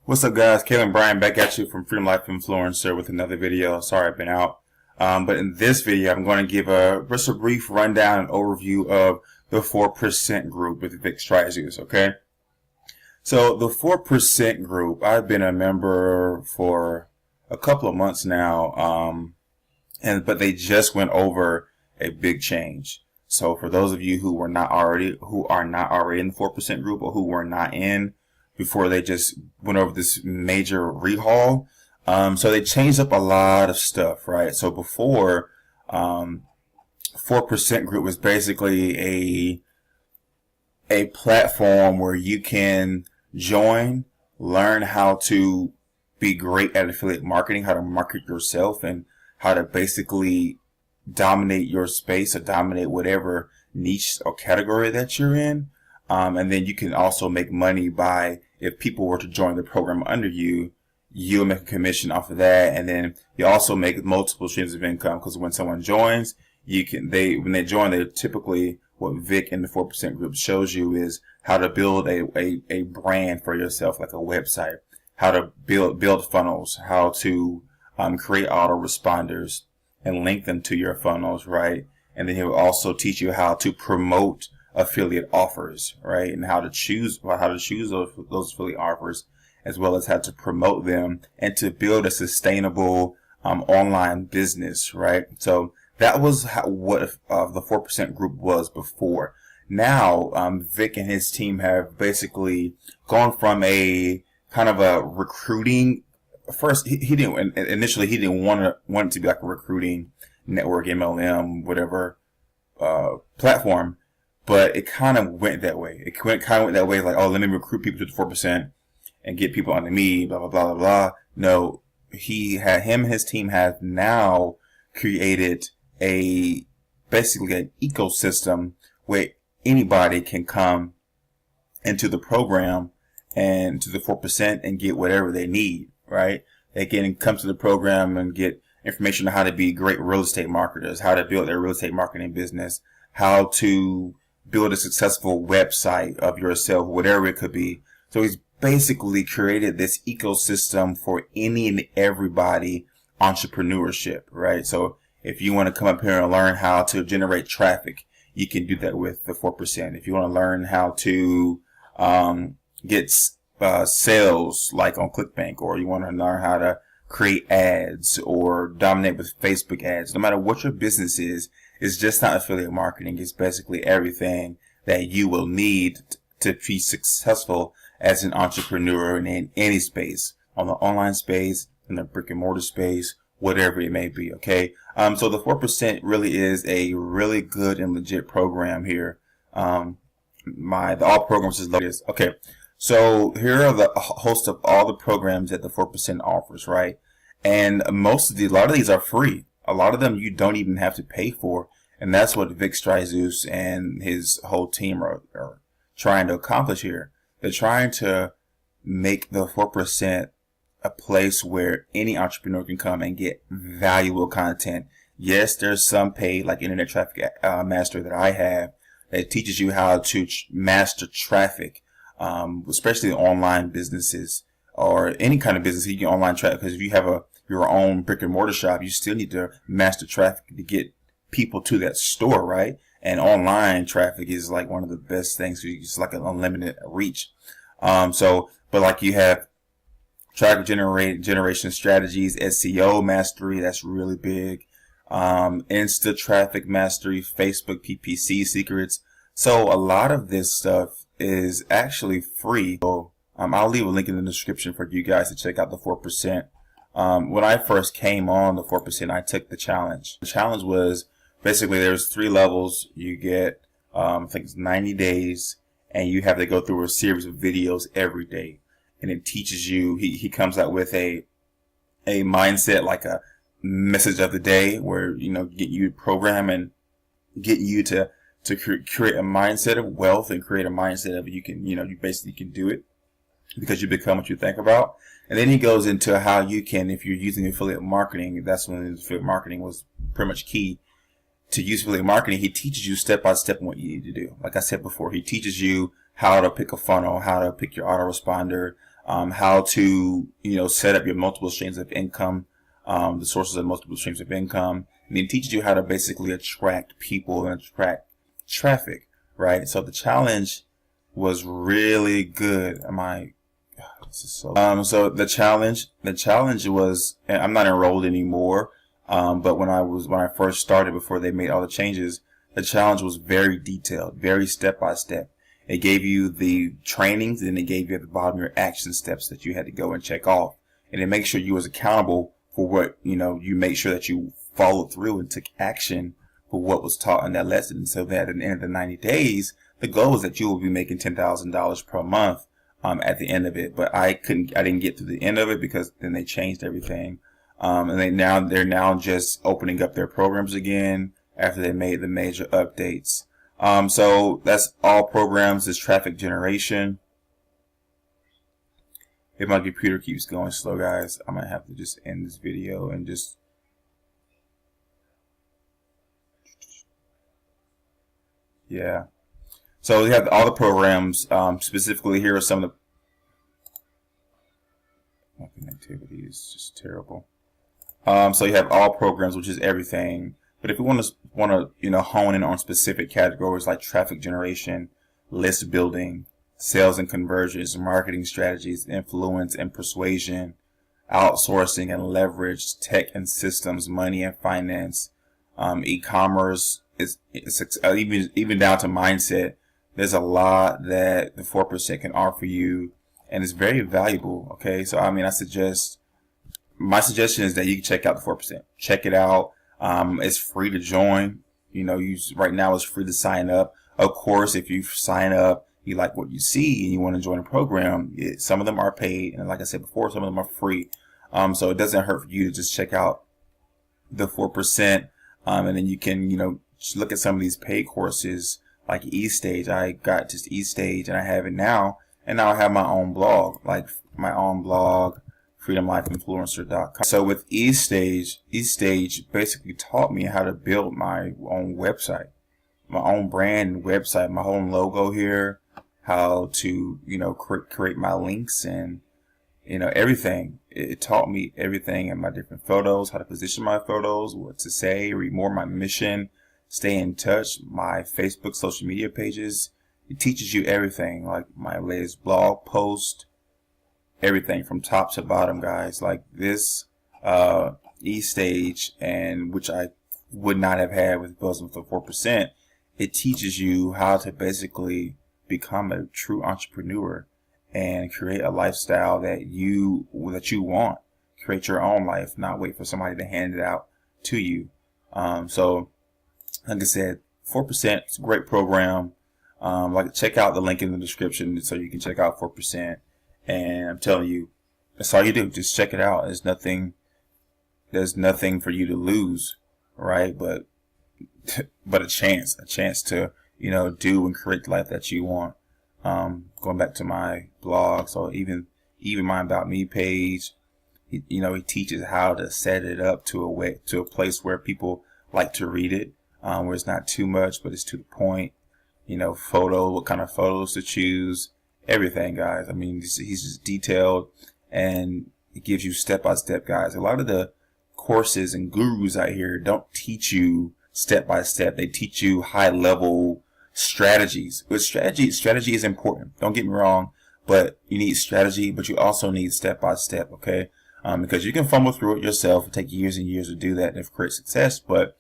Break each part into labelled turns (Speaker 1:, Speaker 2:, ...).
Speaker 1: What's up, guys? Kalen Bryan back at you from Freedom Life Influencer with another video. Sorry I've been out. But in this video, I'm going to give just a brief rundown and overview of the 4% group with Vick Strizheus, okay? So the 4% group, I've been a member for a couple of months now, but they just went over a big change. So for those of you who are not already in the 4% group, or who were not in before they just went over this major rehaul, so they changed up a lot of stuff, right? So before, 4% group was basically a platform where you can join, learn how to be great at affiliate marketing, how to market yourself, and how to basically dominate your space or dominate whatever niche or category that you're in. And then you can also make money by, if people were to join the program under you, you'll make a commission off of that. And then you also make multiple streams of income, because when someone joins, when they join, they typically, what Vick in the 4% group shows you is how to build a brand for yourself, like a website, how to build funnels, how to create autoresponders and link them to your funnels, right? And then he'll also teach you how to promote affiliate offers, right? And how to choose those affiliate offers, as well as how to promote them and to build a sustainable online business, right? So that was what the 4% group was before. Now, Vick and his team have basically gone from a kind of a recruiting. First, he didn't initially. He didn't want it to be like a recruiting network, MLM, whatever platform, but it kind of went that way. It kind of went that way, like, oh, let me recruit people to the 4% and get people under me, blah blah blah blah blah. No, him and his team have now created basically an ecosystem where anybody can come into the program and to the 4% and get whatever they need. Right? They can come to the program and get information on how to be great real estate marketers, how to build their real estate marketing business, how to build a successful website of yourself, whatever it could be. So he's basically created this ecosystem for any and everybody entrepreneurship, right? So if you want to come up here and learn how to generate traffic, you can do that with the 4%. If you want to learn how to get sales like on ClickBank, or you want to learn how to create ads or dominate with Facebook ads, no matter what your business is, it's just not affiliate marketing. It's basically everything that you will need to be successful as an entrepreneur in any space, on the online space, in the brick and mortar space, whatever it may be. Okay. So the 4% really is a really good and legit program here. The all programs is loaded. Okay. So here are the host of all the programs that the 4% offers, right? And a lot of these are free. A lot of them you don't even have to pay for. And that's what Vick Strizheus and his whole team are trying to accomplish here. They're trying to make the 4% a place where any entrepreneur can come and get valuable content. Yes, there's some paid, like Internet Traffic Master that I have, that teaches you how to master traffic. Especially online businesses or any kind of business, you can online traffic, because if you have your own brick and mortar shop, you still need to master traffic to get people to that store, right? And online traffic is like one of the best things. It's like an unlimited reach. But like you have traffic generation strategies, SEO mastery, that's really big. Insta traffic mastery, Facebook PPC secrets. So a lot of this stuff is actually free. So I'll leave a link in the description for you guys to check out the 4%. When I first came on the 4%, I took the challenge. The challenge was basically there's 3 levels. You get I think it's 90 days, and you have to go through a series of videos every day, and it teaches you. He comes out with a mindset, like a message of the day, where get you to program and get you to create a mindset of wealth and create a mindset of you basically can do it because you become what you think about. And then he goes into how you can, if you're using affiliate marketing, that's when affiliate marketing was pretty much key. To use affiliate marketing, he teaches you step by step what you need to do. Like I said before, he teaches you how to pick a funnel, how to pick your autoresponder, how to, set up your multiple streams of income, the sources of multiple streams of income. And it teaches you how to basically attract people and attract traffic, right? So the challenge was really good. This is so the challenge was, and I'm not enrolled anymore, but when I first started, before they made all the changes, the challenge was very detailed, very step by step. It gave you the trainings, and it gave you at the bottom your action steps that you had to go and check off, and it makes sure you was accountable for what, you make sure that you followed through and took action for what was taught in that lesson. So that at the end of the 90 days, the goal is that you will be making $10,000 per month at the end of it. But I didn't get to the end of it because then they changed everything. And they're now just opening up their programs again after they made the major updates. So that's all programs is traffic generation. If my computer keeps going slow, guys, I might have to just end this video and just So we have all the programs. Specifically, here are some of the. My connectivity is just terrible. So you have all programs, which is everything. But if you want to hone in on specific categories like traffic generation, list building, sales and conversions, marketing strategies, influence and persuasion, outsourcing and leverage, tech and systems, money and finance, e-commerce, even down to mindset. There's a lot that the 4% can offer you, and it's very valuable. Okay, so my suggestion is that you can check out the 4%. Check it out. It's free to join. Right now it's free to sign up. Of course, if you sign up, you like what you see and you want to join a program, some of them are paid, and like I said before, some of them are free. So it doesn't hurt for you to just check out the 4%, and then you can, look at some of these paid courses like eStage. I got just eStage, and I have it now, and now I have my own blog, freedomlifeinfluencer.com. So with eStage basically taught me how to build my own website, my own brand and website, my own logo here, how to, create my links and, everything. It taught me everything in my different photos, how to position my photos, what to say, read more my mission, stay in touch, my Facebook social media pages. It teaches you everything, like my latest blog post, everything from top to bottom, guys. Like this eStage, and which I would not have had with the 4%. It teaches you how to basically become a true entrepreneur and create a lifestyle that you want. Create your own life, not wait for somebody to hand it out to you. So like I said, 4% is a great program. Check out the link in the description so you can check out 4%. And I'm telling you, that's all you do. Just check it out. There's nothing for you to lose, right? But a chance to, do and create the life that you want. Going back to my blog, so even my About Me page, he teaches how to set it up to a place where people like to read it, where it's not too much, but it's to the point. What kind of photos to choose, everything, guys. I mean, he's just detailed, and it gives you step by step, guys. A lot of the courses and gurus out here don't teach you step by step. They teach you high level strategies. But strategy is important. Don't get me wrong, but you need strategy, but you also need step by step. Okay, because you can fumble through it yourself and take years and years to do that and create success. But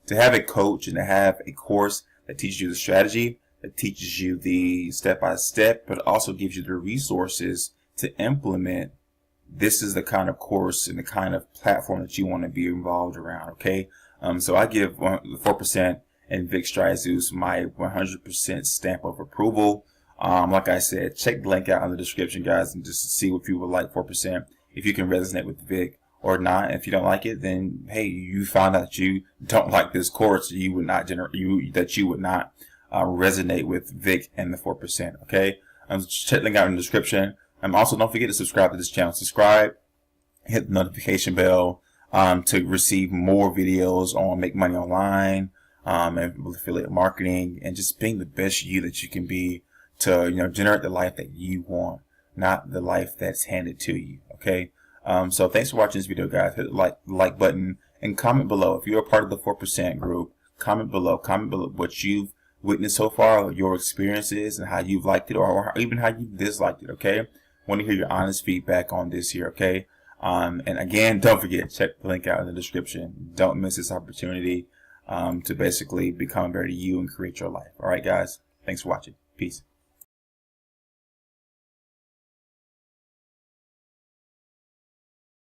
Speaker 1: to have a coach and to have a course that teaches you the strategy, that teaches you the step by step, but also gives you the resources to implement, this is the kind of course and the kind of platform that you want to be involved around. Okay, so I give the 4% and Vick Strizheus my 100% stamp of approval. Like I said, check the link out in the description, guys, and just see if you would like 4%, if you can resonate with Vick or not. If you don't like it, then hey, you found out that you don't like this course. You would not resonate with Vick and the 4%. Okay, check the link out in the description. Also, don't forget to subscribe to this channel. Subscribe, hit the notification bell to receive more videos on make money online, and affiliate marketing, and just being the best you that you can be to generate the life that you want. not the life that's handed to you. Okay. So thanks for watching this video, guys. Hit the like button and comment below. If you're a part of the 4% group, comment below. Comment below what you've witnessed so far, your experiences, and how you've liked it, or even how you disliked it. Okay. Want to hear your honest feedback on this here. Okay. And again, don't forget, check the link out in the description. Don't miss this opportunity to basically become better you and create your life. All right, guys. Thanks for watching. Peace.